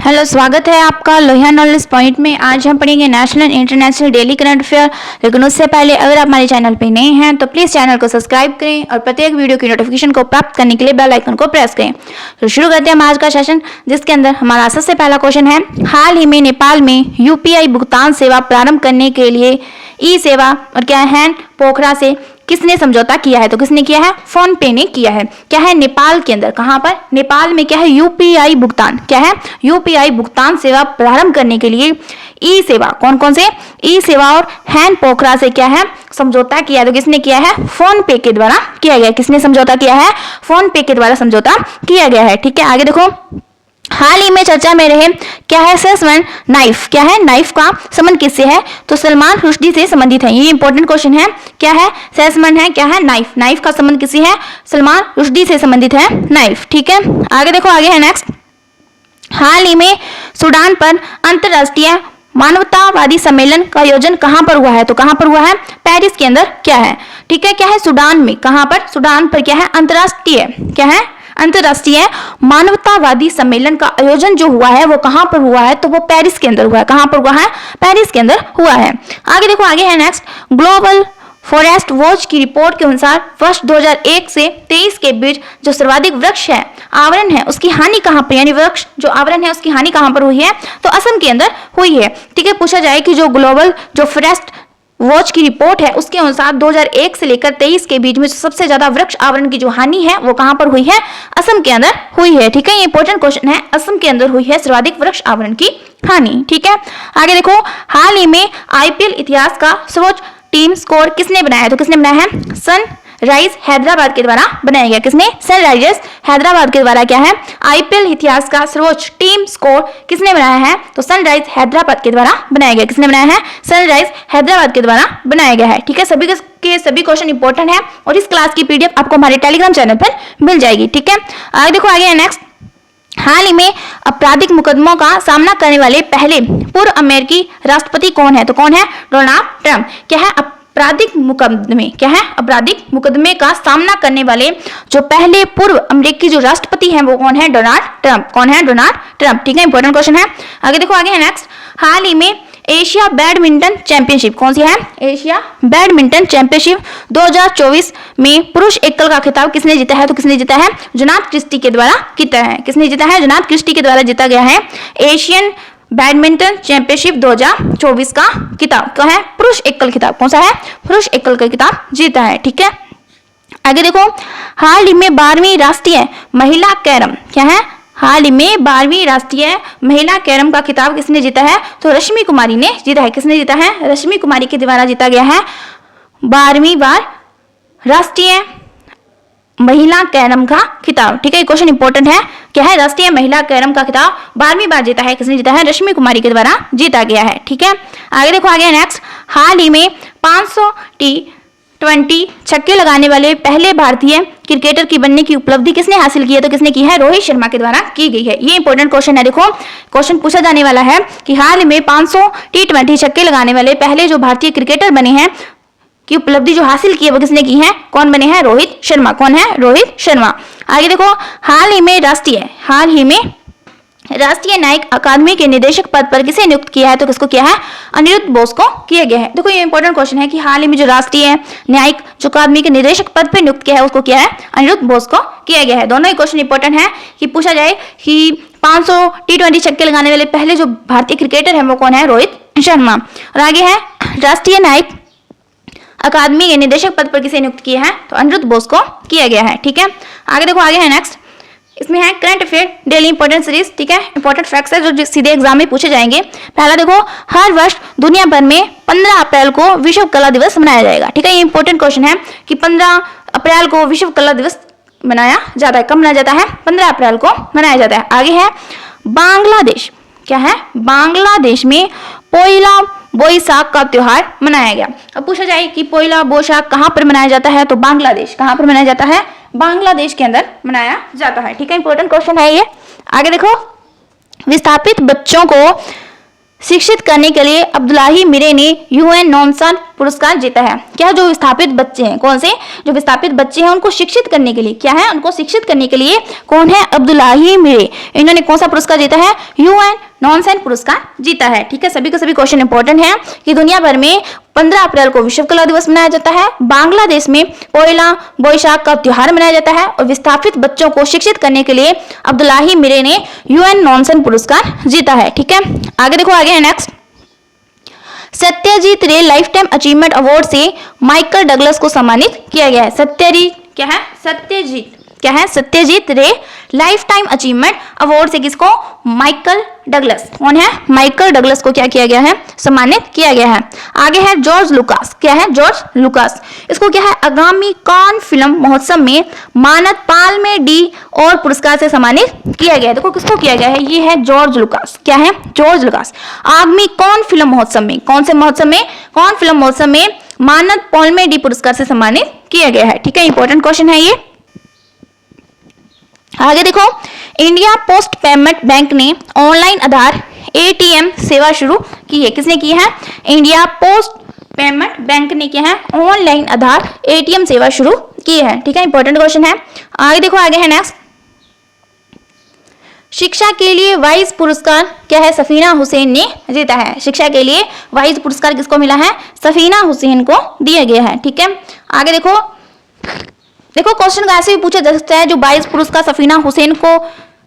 Hello, स्वागत है आपका लोहिया नॉलेज पॉइंट में। आज हम पढ़ेंगे national international daily current affair. लेकिन उससे पहले अगर आप हमारे चैनल पे नए हैं तो प्लीज़ चैनल को सब्सक्राइब करें और प्रत्येक वीडियो की नोटिफिकेशन को प्राप्त करने के लिए बेल आइकन को प्रेस करें। तो शुरू करते हैं हम आज का सेशन, जिसके अंदर हमारा सबसे पहला क्वेश्चन है, हाल ही में नेपाल में यूपीआई भुगतान सेवा प्रारंभ करने के लिए ई सेवा और क्या हैंड पोखरा से किसने समझौता किया है? तो किसने किया है? फोन पे ने किया है। क्या है? नेपाल के अंदर। कहां पर? नेपाल में क्या है? यूपीआई भुगतान। क्या है? यूपीआई भुगतान सेवा प्रारंभ करने के लिए ई सेवा, कौन कौन से? ई सेवा और हैंड पोखरा से क्या है? समझौता किया है। तो किसने किया है? फोन पे के द्वारा किया गया। किसने समझौता किया है? फोन पे के द्वारा समझौता किया गया है। ठीक है, आगे देखो, हाल ही में चर्चा में रहे क्या है? Salesman knife. क्या है? नाइफ का संबंध किससे है? तो सलमान रुश्दी से संबंधित है। ये इंपॉर्टेंट क्वेश्चन है। क्या है? सेल्समैन है। क्या है? नाइफ। नाइफ का संबंध किसी है? सलमान रुश्दी से संबंधित है नाइफ। ठीक है, आगे देखो, आगे है नेक्स्ट, हाल ही में सूडान पर अंतरराष्ट्रीय मानवतावादी सम्मेलन का आयोजन कहां पर हुआ है? तो कहां पर हुआ है? पेरिस के अंदर। क्या है? ठीक है, क्या है? सूडान में। कहां पर? सूडान पर। क्या है? अंतरराष्ट्रीय, क्या है? अंतरराष्ट्रीय मानवतावादी सम्मेलन का आयोजन जो हुआ है वो कहां पर हुआ है? तो वो पेरिस के अंदर हुआ है। कहां पर हुआ है? पेरिस के अंदर हुआ है। आगे देखो, आगे है नेक्स्ट, ग्लोबल फॉरेस्ट वॉच की रिपोर्ट के अनुसार वर्ष 2001 से 23 के बीच जो सर्वाधिक वृक्ष है आवरण है उसकी हानि कहां पर, यानी वृक्ष जो आवरण है उसकी हानि कहां पर हुई है? तो असम के अंदर हुई है। ठीक है, पूछा जाए कि जो ग्लोबल जो फॉरेस्ट वॉच की रिपोर्ट है उसके अनुसार 2001 से लेकर 23 के बीच में सबसे ज्यादा वृक्ष आवरण की जो हानि है वो कहां पर हुई है? असम के अंदर हुई है। ठीक है, ये इंपॉर्टेंट क्वेश्चन है। असम के अंदर हुई है सर्वाधिक वृक्ष आवरण की हानि। ठीक है, आगे देखो, हाल ही में आईपीएल इतिहास का सर्वोच्च टीम स्कोर किसने बनाया? तो किसने बनाया है? सनराइज हैदराबाद के द्वारा बनाया गया। किसने? सनराइजर्स हैदराबाद के द्वारा क्या है? आईपीएल इतिहास का सर्वोच्च टीम स्कोर किसने बनाया है? तो सनराइज हैदराबाद के द्वारा बनाया गया। किसने बनाया है? सनराइज हैदराबाद के द्वारा बनाया गया है। ठीक है, सभी के सभी क्वेश्चन इंपॉर्टेंट है और इस क्लास की पीडीएफ आपको हमारे टेलीग्राम चैनल पर मिल जाएगी। ठीक है, आगे देखो, आगे है नेक्स्ट, हाल ही में आपराधिक मुकदमों का सामना करने वाले पहले पूर्व अमेरिकी राष्ट्रपति कौन है? तो कौन है? Donald Trump. क्या है? आपराधिक मुकदमे, क्या है? आपराधिक मुकदमे का सामना करने वाले जो पहले पूर्व अमेरिकी जो राष्ट्रपति हैं वो कौन है? Donald Trump. कौन है? Donald Trump. ठीक है, इंपॉर्टेंट क्वेश्चन है। आगे देखो, आगे है नेक्स्ट, हाल ही में एशिया बैडमिंटन चैंपियनशिप, कौन सी है? एशिया बैडमिंटन चैंपियनशिप 2024 में पुरुष एकल का खिताब किसने जीता है? तो किसने जीता है? जोनाथ क्रिस्टी के द्वारा जीता है। किसने जीता है? जोनाथ क्रिस्टी के द्वारा जीता गया है एशियन बैडमिंटन चैंपियनशिप 2024 का खिताब। क्या है? पुरुष एकल खिताब। कौन सा है? पुरुष एकल का खिताब जीता है। ठीक है, आगे देखो, हाल ही में 12वीं राष्ट्रीय महिला कैरम, क्या है? हाल ही में 12वीं राष्ट्रीय महिला कैरम का खिताब किसने जीता है? तो रश्मि कुमारी ने जीता है। किसने जीता है? रश्मि कुमारी के द्वारा जीता गया है 12वीं बार राष्ट्रीय महिला कैरम का खिताब। ठीक है, ये क्वेश्चन इंपॉर्टेंट है। क्या है? राष्ट्रीय महिला कैरम का खिताब 12वीं बार जीता है। किसने जीता है? रश्मि कुमारी के द्वारा जीता गया है। ठीक है, आगे देखो, आगे नेक्स्ट, हाल ही में 500 T20 छक्के लगाने वाले पहले भारतीय क्रिकेटर की बनने की उपलब्धि किसने हासिल की है? तो किसने की है? रोहित शर्मा के द्वारा की गई है। ये इंपॉर्टेंट क्वेश्चन है। देखो, क्वेश्चन पूछा जाने वाला है कि हाल ही में 500 T20 छक्के लगाने वाले पहले जो भारतीय क्रिकेटर बने हैं की उपलब्धि जो हासिल की है वो किसने की है? कौन बने हैं? रोहित शर्मा। कौन है? रोहित शर्मा। आगे देखो, हाल ही में राष्ट्रीय न्यायिक अकादमी के निदेशक पद पर किसे नियुक्त किया है? तो किसको किया है? अनिरुद्ध बोस को किया गया है। देखो, ये इंपॉर्टेंट क्वेश्चन है कि हाल ही में जो राष्ट्रीय न्यायिक जो अकादमी के निदेशक पद पर नियुक्त किया है उसको किया है? अनिरुद्ध बोस को किया गया है। दोनों ही क्वेश्चन इंपॉर्टेंट है कि पूछा जाए कि 500 T20 छक्के लगाने वाले पहले जो भारतीय क्रिकेटर है वो कौन है? रोहित शर्मा। और आगे है, राष्ट्रीय न्यायिक अकादमी के निदेशक पद पर किसे नियुक्त किया है? तो अनिरुद्ध बोस को किया गया है। ठीक है, आगे देखो, आगे है नेक्स्ट, इसमें है current affair daily important series. ठीक है, इंपॉर्टेंट फैक्ट्स है जो सीधे एग्जाम में पूछे जाएंगे। पहला देखो, हर वर्ष दुनिया भर में 15 अप्रैल को विश्व कला दिवस मनाया जाएगा। ठीक है, ये इंपॉर्टेंट क्वेश्चन है कि 15 अप्रैल को विश्व कला दिवस मनाया जाता है। कब मनाया जाता है? 15 अप्रैल को मनाया जाता है। आगे है, बांग्लादेश, क्या है? बांग्लादेश में पोइला बोईसाख का त्योहार मनाया गया। अब पूछा जाए कि पोइला बोईसाख कहां पर मनाया जाता है? तो बांग्लादेश। कहां पर मनाया जाता है? बांग्लादेश के अंदर मनाया जाता है। ठीक है, इंपॉर्टेंट क्वेश्चन है ये। आगे देखो, विस्थापित बच्चों को शिक्षित करने के लिए अब्दुल्लाही मीरे ने यूएन नॉनसन पुरस्कार जीता है। क्या जो विस्थापित बच्चे हैं, कौन से जो विस्थापित बच्चे हैं उनको शिक्षित करने के लिए, क्या है उनको शिक्षित करने के लिए कौन है, अब्दुल्लाही मीरे, इन्होंने कौन सा पुरस्कार जीता है, यूएन नॉनसन पुरस्कार जीता है। ठीक है, सभी के सभी क्वेश्चन इंपॉर्टेंट है कि दुनिया भर में 15 अप्रैल को विश्व कला दिवस मनाया जाता है। बांग्लादेश में पोइला बोईशाख का त्योहार मनाया जाता है और विस्थापित बच्चों को शिक्षित करने के लिए अब्दुल्लाही मीरे ने यूएन नॉनसन पुरस्कार जीता है। ठीक है, आगे देखो, आगे है नेक्स्ट। सत्यजीत रे लाइफ टाइम अचीवमेंट अवार्ड से माइकल डगलस को सम्मानित किया गया है। सत्यजीत रे लाइफ टाइम अचीवमेंट अवार्ड से किसको, माइकल डगलस, कौन है, माइकल डगलस को क्या किया गया है, सम्मानित किया गया है। आगे है जॉर्ज लुकास, क्या है, जॉर्ज लुकास, इसको क्या है, आगामी कान फिल्म महोत्सव में मानद पाल्मे डी और पुरस्कार से सम्मानित किया गया है। देखो किसको किया गया है, ये है जॉर्ज लुकास, क्या है, जॉर्ज लुकास, आगामी कान फिल्म महोत्सव में, कौन से महोत्सव में, कान फिल्म महोत्सव में मानद पाल्मे डी पुरस्कार से सम्मानित किया गया है। ठीक है, इंपॉर्टेंट क्वेश्चन है ये। आगे देखो, इंडिया पोस्ट पेमेंट बैंक ने ऑनलाइन आधार एटीएम सेवा शुरू की है। किसने की है, इंडिया पोस्ट पेमेंट बैंक ने क्या है, ऑनलाइन आधार एटीएम सेवा शुरू की है। ठीक है, इंपॉर्टेंट क्वेश्चन है। आगे देखो, आगे है नेक्स्ट। शिक्षा के लिए वाइज पुरस्कार क्या है, सफीना हुसैन ने जीता है। शिक्षा के लिए वाइज पुरस्कार किसको मिला है, सफीना हुसैन को दिया गया है। ठीक है, आगे देखो क्वेश्चन ऐसे भी पूछा जा सकता है, जो 22 पुरस्कार सफीना हुसैन को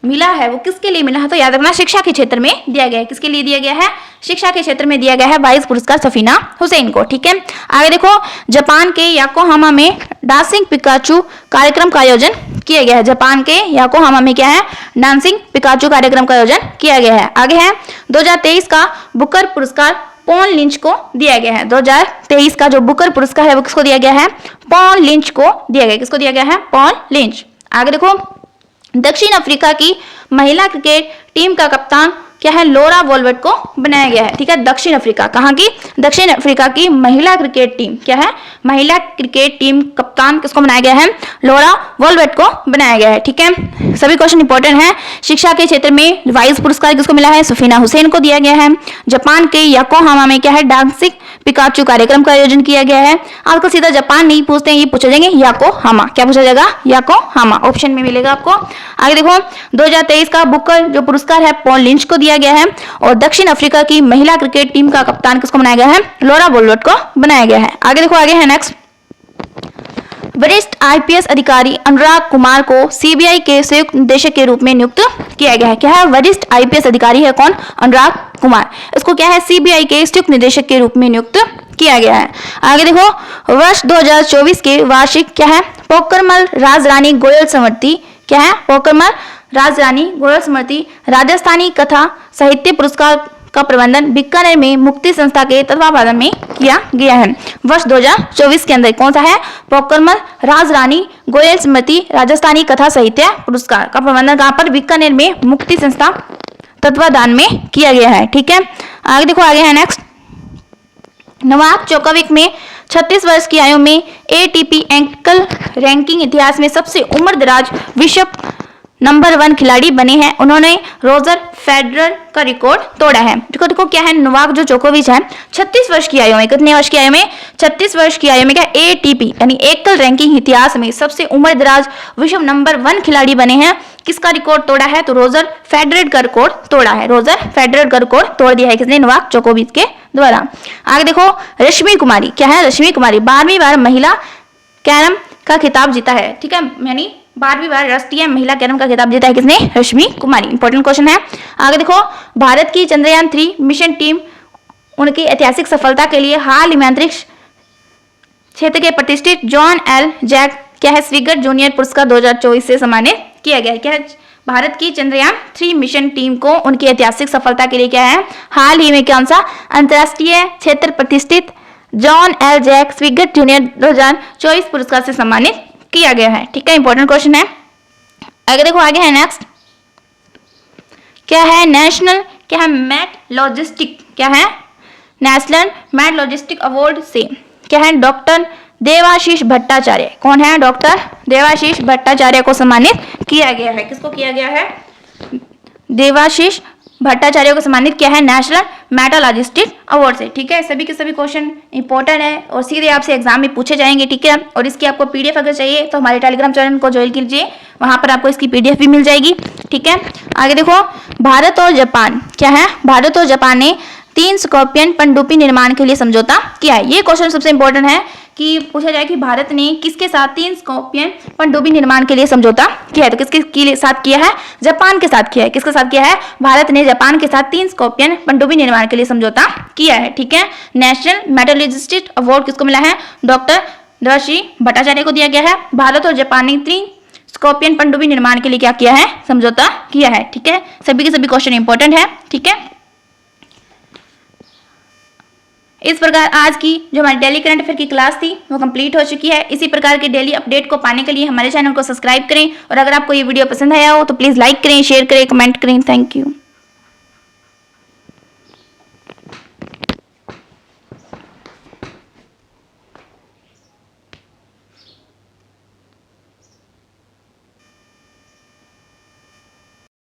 मिला है वो किसके लिए मिला है, तो याद रखना शिक्षा के क्षेत्र में दिया गया है। किसके लिए दिया गया है, शिक्षा के क्षेत्र में दिया गया है 22 पुरस्कार सफीना हुसैन को। ठीक है, आगे देखो, जापान के योकोहामा में डांसिंग पिकाचू कार्यक्रम का आयोजन किया गया है। जापान के योकोहामा में क्या है, डांसिंग पिकाचू कार्यक्रम का आयोजन किया गया है। आगे है 2023 का बुकर पुरस्कार पॉल लिंच को दिया गया है। 2023 का जो बुकर पुरस्कार है वो किसको दिया गया है, पॉल लिंच को दिया गया। किसको दिया गया है, पॉल लिंच। आगे देखो, दक्षिण अफ्रीका की महिला क्रिकेट टीम का कप्तान क्या है, लॉरा वॉल्वेट को बनाया गया है। ठीक है, दक्षिण अफ्रीका, कहाँ की, दक्षिण अफ्रीका की महिला क्रिकेट टीम क्या है, महिला क्रिकेट टीम कप्तान किसको बनाया गया है, लॉरा वॉल्वेट को बनाया गया है। ठीक है, सभी क्वेश्चन इंपॉर्टेंट है। शिक्षा के क्षेत्र में वाइज पुरस्कार किसको मिला है, सफीना हुसैन को दिया गया है। जापान के योकोहामा में क्या है, डांसिंग पिकाचू कार्यक्रम का आयोजन किया गया है। आपको सीधा जापान नहीं पूछते हैं, ये पूछा जाएंगे योकोहामा, क्या पूछा जाएगा, योकोहामा, ऑप्शन में मिलेगा आपको। आगे देखो, 2023 का बुकर जो पुरस्कार है पॉल लिंच को दिया गया है और दक्षिण अफ्रीका की महिला क्रिकेट टीम का कप्तान किसको बनाया गया है, लॉरा वॉल्वेट को बनाया गया है। आगे देखो, आगे है नेक्स्ट। वरिष्ठ आईपीएस अधिकारी अनुराग कुमार को सीबीआई के संयुक्त निदेशक के रूप में नियुक्त किया गया है। क्या है, वरिष्ठ आईपीएस अधिकारी है कौन, अनुराग कुमार, इसको क्या है, सीबीआई के संयुक्त निदेशक के रूप में नियुक्त किया गया है। आगे देखो, वर्ष 2024 के वार्षिक क्या है, पोकरमल राजरानी गोयल स्मृति क्या है, पोकरमल राजरानी गोयल स्मृति राजस्थानी कथा साहित्य पुरस्कार का प्रबंधन बीकानेर में मुक्ति संस्था के तत्वावधान में किया गया है। वर्ष 2024 के अंदर कौन सा है, पोकरमल राजरानी गोयल स्मृति राजस्थानी कथा साहित्य पुरस्कार का प्रबंधन कहाँ पर, बीकानेर में मुक्ति संस्था तत्वावधान में किया गया है। ठीक है, आगे देखो, आगे है नेक्स्ट। नोवाक जोकोविक में 36 वर्ष की आयु में एटीपी एंकल रैंकिंग इतिहास में सबसे उम्रदराज विश्व नंबर 1 खिलाड़ी बने हैं। उन्होंने रोजर फेडरर का रिकॉर्ड तोड़ा है। देखो क्या है, नोवाक जो जोकोविच है 36 वर्ष की आयु में, कितने वर्ष की आयु में, 36 वर्ष की आयु में क्या एटीपी यानी एकल रैंकिंग इतिहास में सबसे उम्रदराज विश्व नंबर 1 खिलाड़ी बने हैं। किसका रिकॉर्ड तोड़ा है, तो रोजर फेडरर का रिकॉर्ड तोड़ा है। रोजर फेडरर का रिकॉर्ड तोड़ दिया है किसने, नोवाक जोकोविच के द्वारा। आगे देखो, रश्मि कुमारी क्या है, रश्मि कुमारी 12वीं बार महिला कैरम का खिताब जीता है। ठीक है, यानी 12वीं बार राष्ट्रीय महिला कैरम का खिताब जीता है किसने, रश्मि कुमारी। इंपॉर्टेंट क्वेश्चन है। आगे देखो, भारत की चंद्रयान 3 मिशन टीम उनकी ऐतिहासिक सफलता के लिए हाल ही में अंतरिक्ष क्षेत्र के प्रतिष्ठित जॉन एल जैक क्या है, स्विगर जूनियर पुरस्कार 2024 से सम्मानित किया गया है। क्या है, भारत की चंद्रयान 3 मिशन टीम को उनकी ऐतिहासिक सफलता के लिए क्या है, हाल ही में कौन सा अंतरराष्ट्रीय क्षेत्र प्रतिष्ठित जॉन एल जैक स्विगर जूनियर 2024 पुरस्कार से सम्मानित किया गया है। ठीक है, इंपॉर्टेंट क्वेश्चन है। आगे देखो, आगे है नेक्स्ट। क्या है, नेशनल क्या है मैट लॉजिस्टिक क्या है, नेशनल मैट लॉजिस्टिक अवार्ड से क्या है, डॉक्टर देवाशीष भट्टाचार्य, कौन है, डॉक्टर देवाशीष भट्टाचार्य को सम्मानित किया गया है। किसको किया गया है, देवाशीष भट्टाचार्य को सम्मानित किया है नेशनल मेटलर्जिस्ट अवार्ड से। ठीक है, सभी के सभी क्वेश्चन इंपॉर्टेंट है और सीधे आपसे एग्जाम में पूछे जाएंगे। ठीक है, और इसकी आपको पीडीएफ अगर चाहिए तो हमारे टेलीग्राम चैनल को ज्वाइन कीजिए, वहां पर आपको इसकी पीडीएफ भी मिल जाएगी। ठीक है, आगे देखो, भारत और जापान क्या है, भारत और जापान ने 3 स्कॉर्पियन पनडुब्बी निर्माण के लिए समझौता किया है। ये क्वेश्चन सबसे इंपॉर्टेंट है कि पूछा जाए कि भारत ने किसके साथ 3 स्कॉर्पियन पनडुब्बी निर्माण के लिए समझौता किया है, तो किसके साथ किया है, जापान के साथ किया है। किसके साथ किया है, भारत ने जापान के साथ 3 स्कॉर्पियन पनडुब्बी निर्माण के लिए समझौता किया है। ठीक है, नेशनल मेटलर्जिस्ट अवार्ड किसको मिला है, डॉक्टर देवर्षि भट्टाचार्य को दिया गया है। भारत और जापान ने 3 स्कॉर्पियन पनडुब्बी निर्माण के लिए क्या किया है, समझौता किया है। ठीक है, सभी के सभी क्वेश्चन इंपॉर्टेंट है। ठीक है, इस प्रकार आज की जो हमारी डेली करंट अफेयर की क्लास थी वो कंप्लीट हो चुकी है। इसी प्रकार के डेली अपडेट को पाने के लिए हमारे चैनल को सब्सक्राइब करें और अगर आपको ये वीडियो पसंद आया हो तो प्लीज़ लाइक करें, शेयर करें, कमेंट करें। Thank you.